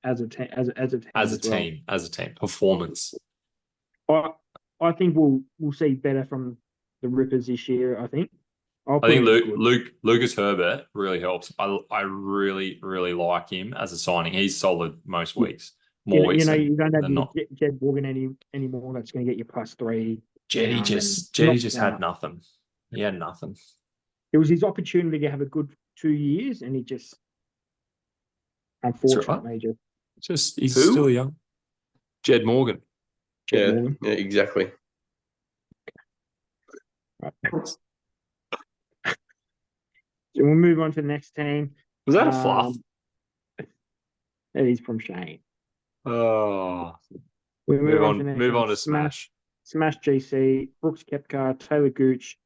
as a team. As a team. Performance. I think we'll see better from the Rippers this year. I think. I think Lucas Herbert really helps. I really, really like him as a signing. He's solid most weeks. More weeks. You don't have Jed Morgan anymore. That's going to get you +3. Jetty just had nothing. He had nothing. It was his opportunity to have a good 2 years, and he just, unfortunately, he's still young. Jed Morgan. Yeah, exactly. Right. So we'll move on to the next team. Was that a fluff? That is from Shane. Oh. We move on to Smash. Smash GC, Brooks Koepka, Taylor Gooch,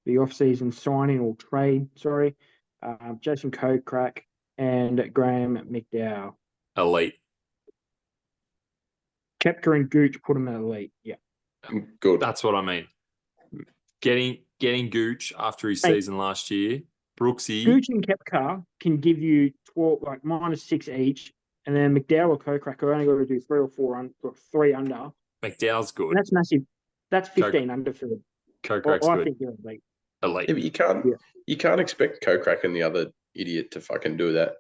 the off-season signing or trade, Jason Kokrak, and Graham McDowell. Elite. Koepka and Gooch put them at elite. Yeah. Good. That's what I mean. Getting Gooch after his season last year. Brooksy. Gooch and Koepka can give you 12, like -6 each, and then McDowell or Kokrak are only going to do 3 or 4 3 under. McDowell's good. And that's massive. That's 15 under for them. Kokrak's good. I think they're elite. Elite. Yeah, but you can't expect Kokrak and the other idiot to fucking do that.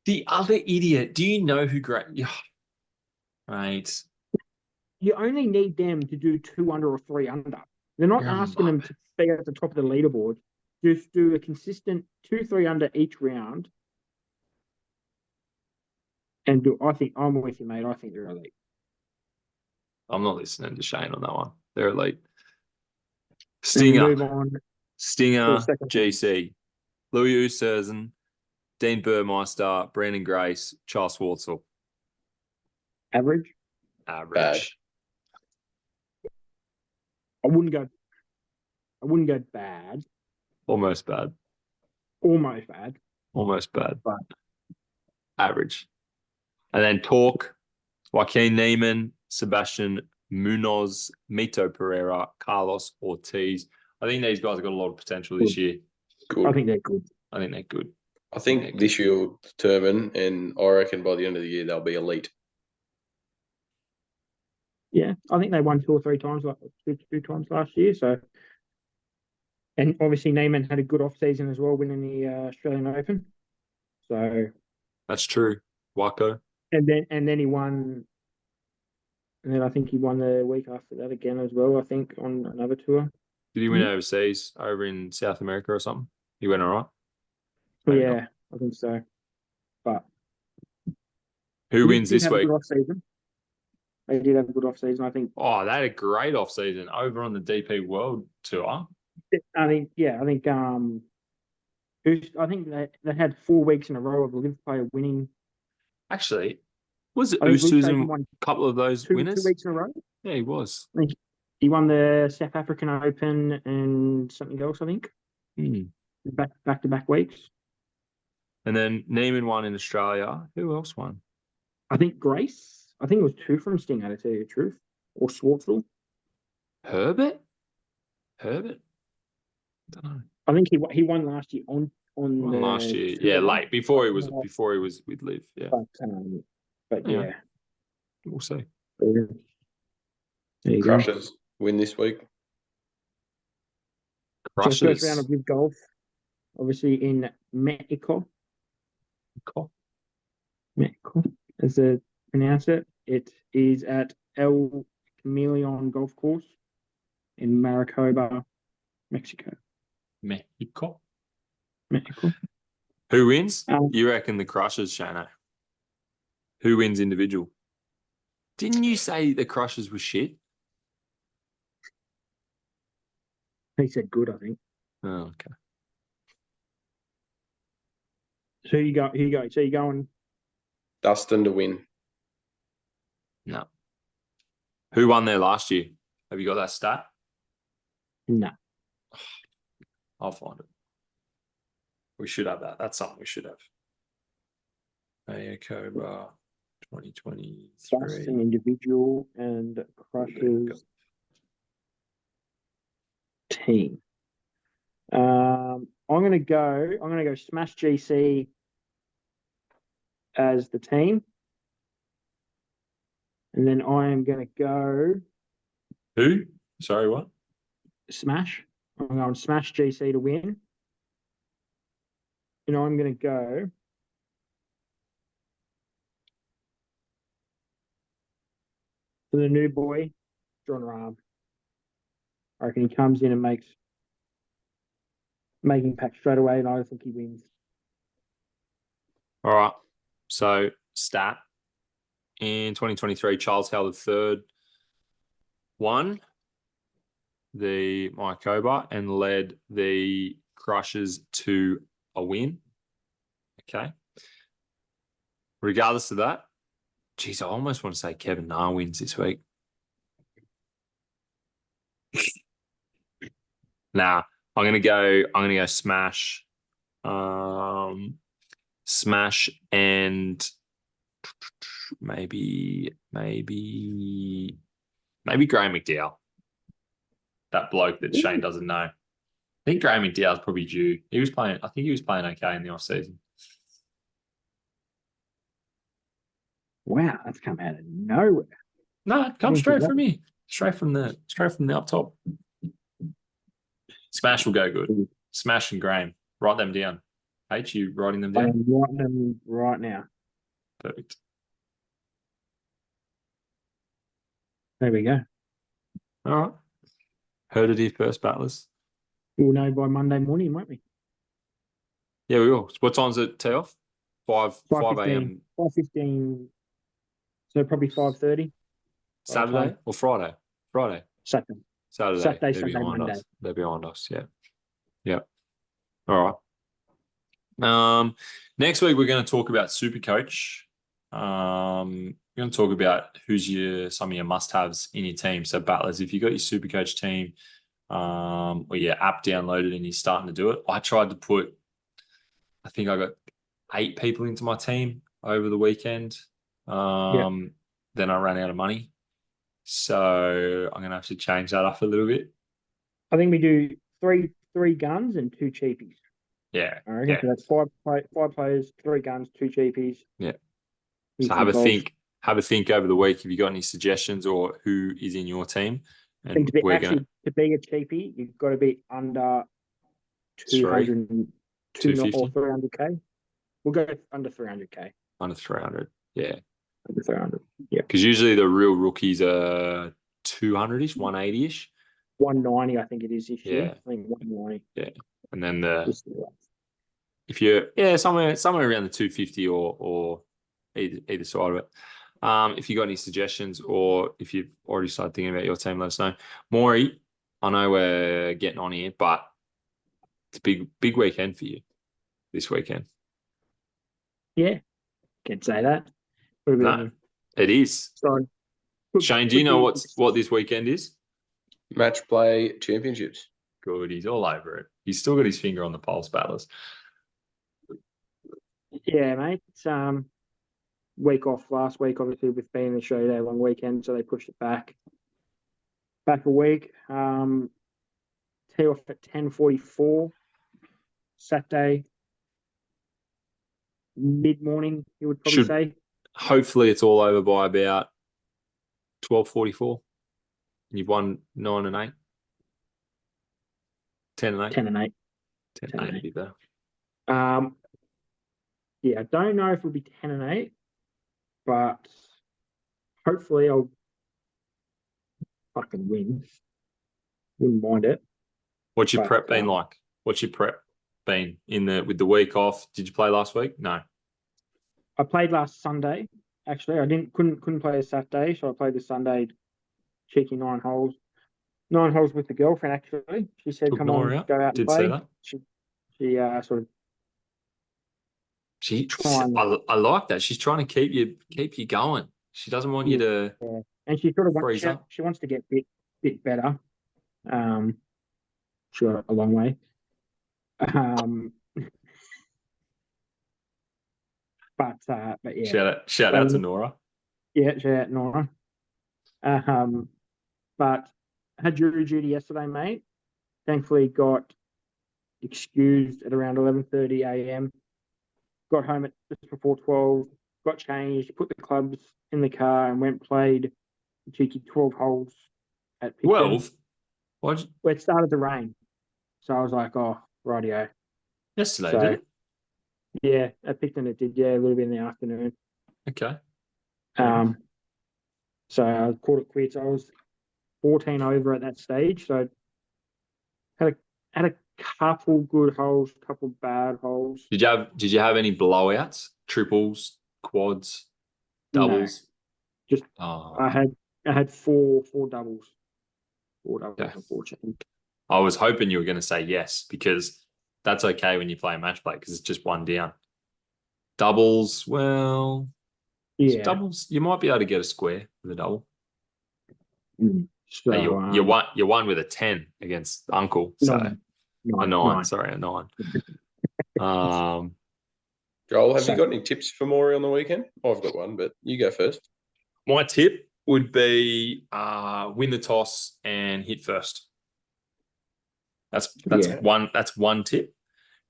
The other idiot. Do you know who Right. You only need them to do 2 under or 3 under. They're not asking them to be at the top of the leaderboard. Just do a consistent 2, 3 under each round. And I think I'm with you, mate. I think they're elite. I'm not listening to Shane on that one. They're elite. Stinger, GC, Louis Oosthuizen, Dean Burmeister, Brandon Grace, Charles Schwartzel. Average. Bad. I wouldn't go bad. Almost bad. But average. And then Torque, Joaquin Neiman, Sebastian Munoz, Mito Pereira, Carlos Ortiz. I think these guys have got a lot of potential this year. Good. I think they're good. I think this year will determine, and I reckon by the end of the year they'll be elite. Yeah, I think they won 2 or 3 times, like two times last year. So, and obviously Neiman had a good off season as well, winning the Australian Open. So that's true. Waco. And then he won. And then I think he won the week after that again as well. I think on another tour. Did he win overseas over in South America or something? He went all right. Maybe Yeah, not. I think so. But Who wins did this have a week? good off season. They did have a good off season. I think. Oh, they had a great off season over on the DP World Tour. I think. I think they had 4 weeks in a row of a live player winning. Actually, was it I think Luke Oosthuizen won a couple of those two winners? weeks in a row. Yeah, he was. I think he won the South African Open and something else. I think back to back weeks. And then Neiman won in Australia. Who else won? I think Grace. I think it was 2 from Sting, to tell you the truth, or Schwartzel. Herbert. Don't know. I think he won last year on Won the last year. tour. Yeah, late before he was with Liv. Yeah, But Yeah. yeah. we'll see. There you go. Crushers win this week. So first Crushers. round of Live Golf, obviously in Mexico, as they pronounce it. It is at El Cameleon Golf Course in Maricopa, Mexico. Mexico. Mexico. Who wins? Um, You reckon the Crushers, Shano? Who wins individual? Didn't you say the Crushers were shit? He said good, I think. Oh, okay. So you go. So you're going. Dustin to win. No. Who won there last year? Have you got that stat? No. I'll find it. We should have that. That's something we should have. Mayakoba 2023. Dustin individual and Crushers team. I'm gonna go Smash GC as the team. And then I am gonna go Who? Sorry, what? Smash. I'm going Smash GC to win. And I'm gonna go for the new boy, John Rahm. I reckon he comes in and makes impact straight away, and I think he wins. All right. So, stat. In 2023, Charles Howard III won the Mayakoba and led the Crushers to a win. Okay. Regardless of that, geez, I almost want to say Kevin Na wins this week. Nah, I'm gonna go Smash. Smash and maybe Graham McDowell. That bloke that Shane doesn't know. I think Graham McDowell's probably due. I think he was playing okay in the off season. Wow, that's come out of nowhere. No, it comes straight from me. Straight from the up top. Smash will go good. Smash and Graham. Write them down. H, you writing them down? I'm writing them right now. Perfect. There we go. All right. Heard it here first, battlers. We'll know by Monday morning, won't we? Yeah, we will. What time's it tee off? 5 a.m. 5:15. So probably 5:30. Saturday or Friday? Friday. Saturday. Saturday. Saturday, They're Sunday, behind Monday. us. They're behind us. Yeah. Yeah. All right. Next week we're going to talk about Supercoach. We're going to talk about who's some of your must-haves in your team. So, battlers, if you got your Supercoach team or your app downloaded and you're starting to do it, I think I got 8 people into my team over the weekend. Then I ran out of money. So I'm going to have to change that up a little bit. I think we do three guns and 2 cheapies. Yeah. I reckon so that's 5 players, 3 guns, 2 cheapies. Yeah. So have a think over the week if you got any suggestions or who is in your team. And to be a cheapie, you've got to be under 200 or 300k. We'll go under 300k. Under 300, yeah. Under 300. Yeah. Because usually the real rookies are 200-ish, 180-ish. 190, I think it is this year. Yeah. I think 190. And then the Just the if you're somewhere around the 250 or either side of it. If you got any suggestions or if you've already started thinking about your team, let us know. Moorey, I know we're getting on here, but it's a big weekend for you this weekend. Yeah, can't say that. No, it is. Sorry. Shane, do you know what this weekend is? Matchplay championships. Good, he's all over it. He's still got his finger on the pulse, battlers. Yeah, mate. It's week off last week, obviously, with being the show day long weekend, so they pushed it back a week. Tee off at 10:44 Saturday mid-morning, you would probably say. Hopefully it's all over by about 12:44. And you've won 9 and 8. 10 and 8. 10 and 8. 10 and 8 would be better. Yeah, I don't know if it'll be 10 and 8, but hopefully I'll fucking win. Wouldn't mind it. What's your prep been like? What's your prep been with the week off? Did you play last week? No. I played last Sunday. Actually, I couldn't play the Saturday, so I played the Sunday. Cheeky 9 holes. 9 holes with the girlfriend. Actually, she said, "Come on, go out and play." Say that. She sort of. I like that. She's trying to keep you going. She doesn't want you to. Yeah. And she sort of freeze up. She wants to get bit better. Sure, a long way. But yeah. Shout out to Nora. Yeah, shout out Nora. But I had jury duty yesterday, mate. Thankfully got excused at around 11:30 a.m. Got home at just before 12, got changed, put the clubs in the car and went played a cheeky 12 holes at Picton. 12? What? Where it started to rain. So I was like, oh, rightio. Yesterday, did it? Yeah, at Picton it did, a little bit in the afternoon. Okay. So I called it quits. I was 14 over at that stage, so had a couple good holes, couple bad holes. Did you have any blowouts? Triples, quads, doubles? No, just I had four doubles. 4 doubles, okay. Unfortunately. I was hoping you were going to say yes, because that's okay when you play match play because it's just one down. Doubles, well, yeah. Doubles, you might be able to get a square with a double. So you won with a 10 against Uncle. So a 9. Sorry, a 9. Joel, have you got any tips for Moorey on the weekend? I've got one, but you go first. My tip would be win the toss and hit first. That's one tip.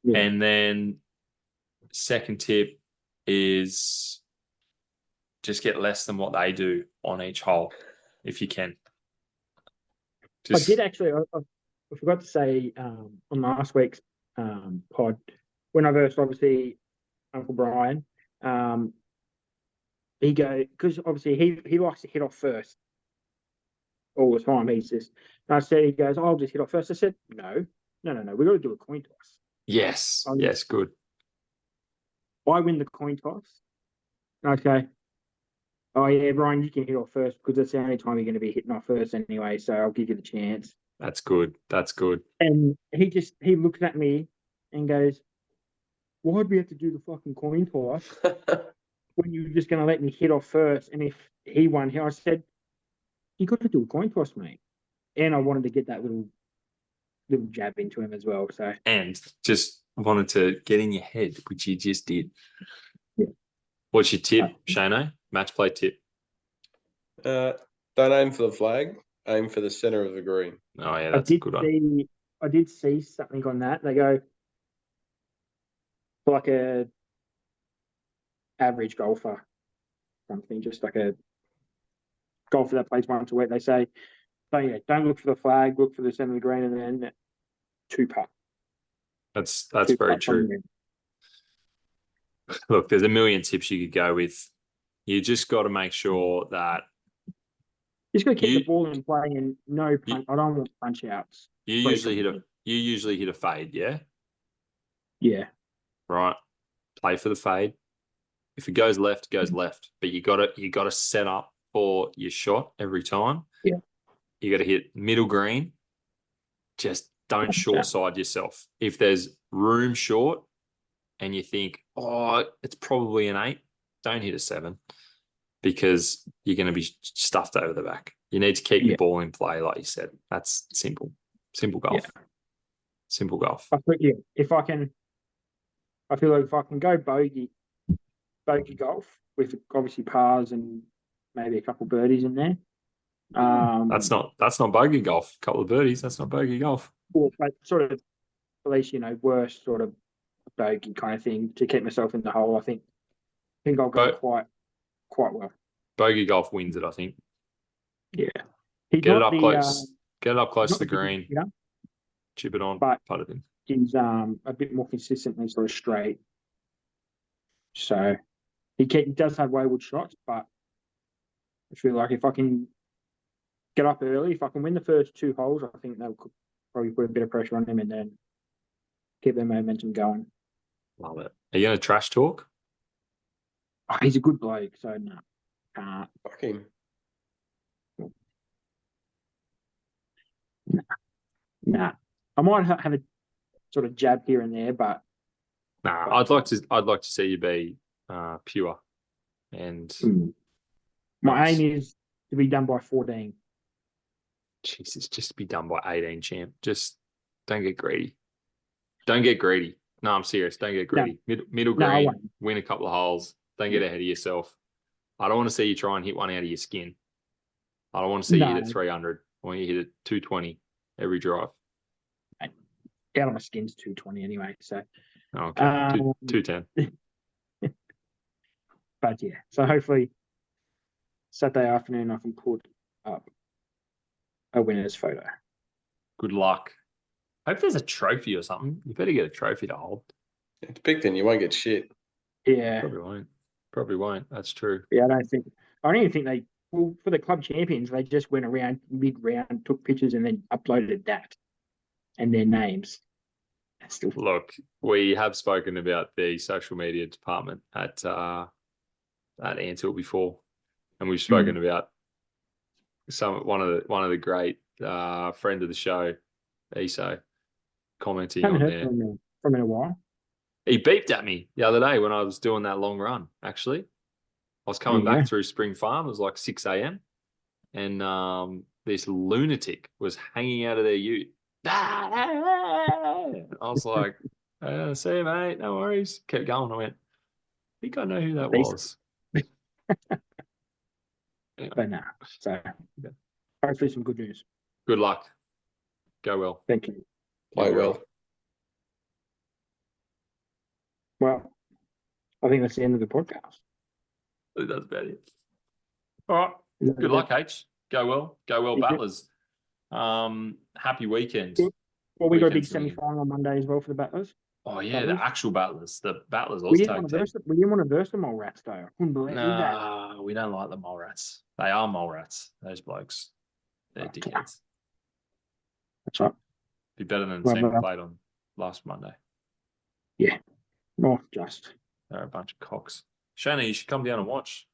Yeah. And then second tip is just get less than what they do on each hole if you can. I did actually. I forgot to say on last week's pod when I versed obviously Uncle Brian. He because obviously he likes to hit off first all the time. He goes, I'll just hit off first. I said, no. We got to do a coin toss. Yes, yes, good. I win the coin toss. Okay. Oh yeah, Brian, you can hit off first because that's the only time you're going to be hitting off first anyway. So I'll give you the chance. That's good. And he looks at me and goes, "Why'd we have to do the fucking coin toss when you were just going to let me hit off first?" And if he won, I said, "You got to do a coin toss, mate." And I wanted to get that little jab into him as well. So and just wanted to get in your head, which you just did. Yeah. What's your tip, Shano? Match play tip. Don't aim for the flag. Aim for the center of the green. Oh yeah, that's a good one. I did see something on that. They go like a average golfer, something just like a golfer that plays once a week. They say, don't look for the flag, look for the center of the green, and then 2-putt. That's very true. Look, there's a million tips you could go with. You just got to make sure that Just got to keep You- the ball in play and no punch. I don't want punch outs. you usually hit a fade, yeah? Yeah. Right. Play for the fade. If it goes left, it goes left. But you gotta set up for your shot every time. Yeah. You gotta hit middle green. Just don't short side yourself. If there's room short and you think, oh, it's probably an 8, don't hit a 7 because you're going to be stuffed over the back. You need to keep your ball in play, like you said. That's simple. Simple golf. Yeah. Simple golf. I feel like if I can go bogey golf with obviously pars and maybe a couple birdies in there. That's not bogey golf. A couple of birdies, that's not bogey golf. Or sort of at least, worst sort of bogey kind of thing to keep myself in the hole. I think I'll go quite well. Bogey golf wins it, I think. Yeah. Get it up close. Get it up close to the green. Yeah. Chip it on. But putt it in. He's a bit more consistently sort of straight. So he does have wayward shots, but I feel like if I can get up early, if I can win the first 2 holes, I think they'll probably put a bit of pressure on him and then keep their momentum going. Love it. Are you going to trash talk? Oh, he's a good bloke, so no, can't. Fuck him. Nah. I might have a sort of jab here and there, but Nah, I'd like to see you be pure, and my aim is to be done by 14. Jesus, just to be done by 18, champ. Just don't get greedy. Don't get greedy. No, I'm serious. Don't get greedy. Middle No, I green, won't. win a couple of holes. Don't get ahead of yourself. I don't want to see you try and hit one out of your skin. I don't want to see you hit at 300. I want you to hit at 220 every drive. Out of my skin's 220 anyway, so. Okay, 210. But yeah, so hopefully Saturday afternoon I can put up a winner's photo. Good luck. Hope there's a trophy or something. You better get a trophy to hold. It's Picton, you won't get shit. Yeah. Probably won't. That's true. Yeah, I don't even think for the club champions, they just went around mid-round, took pictures and then uploaded that and their names. Look, we have spoken about the social media department at Antill before, and we've spoken about one of the great friend of the show, Iso, commenting on there. From in a while. He beeped at me the other day when I was doing that long run. Actually, I was coming back through Spring Farm. It was like 6 a.m. and this lunatic was hanging out of their ute. I was like, see you, mate. No worries. Kept going. I went, I think I know who that was. Anyway. But no. So hopefully some good news. Good luck. Go well. Thank you. Play well. Well, I think that's the end of the podcast. That's about it. All right. Good luck, H. Go well. Go well, battlers. Happy weekend. Well, we got a big semi-final on Monday as well for the battlers. Oh yeah, the actual battlers. The battlers. We didn't want to verse the mole rats though. I couldn't believe that. No, we don't like the mole rats. They are mole rats. Those blokes. They're dickheads. That's right. Be better than Sam played on last Monday. Yeah. Oh, just. They're a bunch of cocks. Shana, you should come down and watch.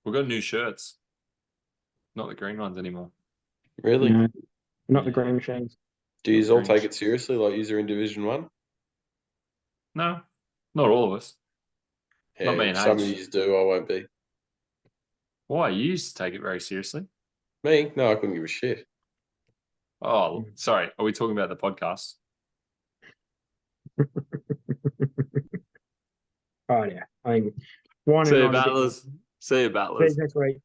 We've got new shirts. Not the green ones anymore. Really? No, not the green machines. Do you all take it seriously, like you're in Division 1? No, not all of us. Yeah, Not me and some H. of you do, I won't be. Why? You used to take it very seriously. Me? No, I couldn't give a shit. Oh, sorry. Are we talking about the podcast? Oh, yeah. I mean, See you, battlers. See you, battlers. See you next week.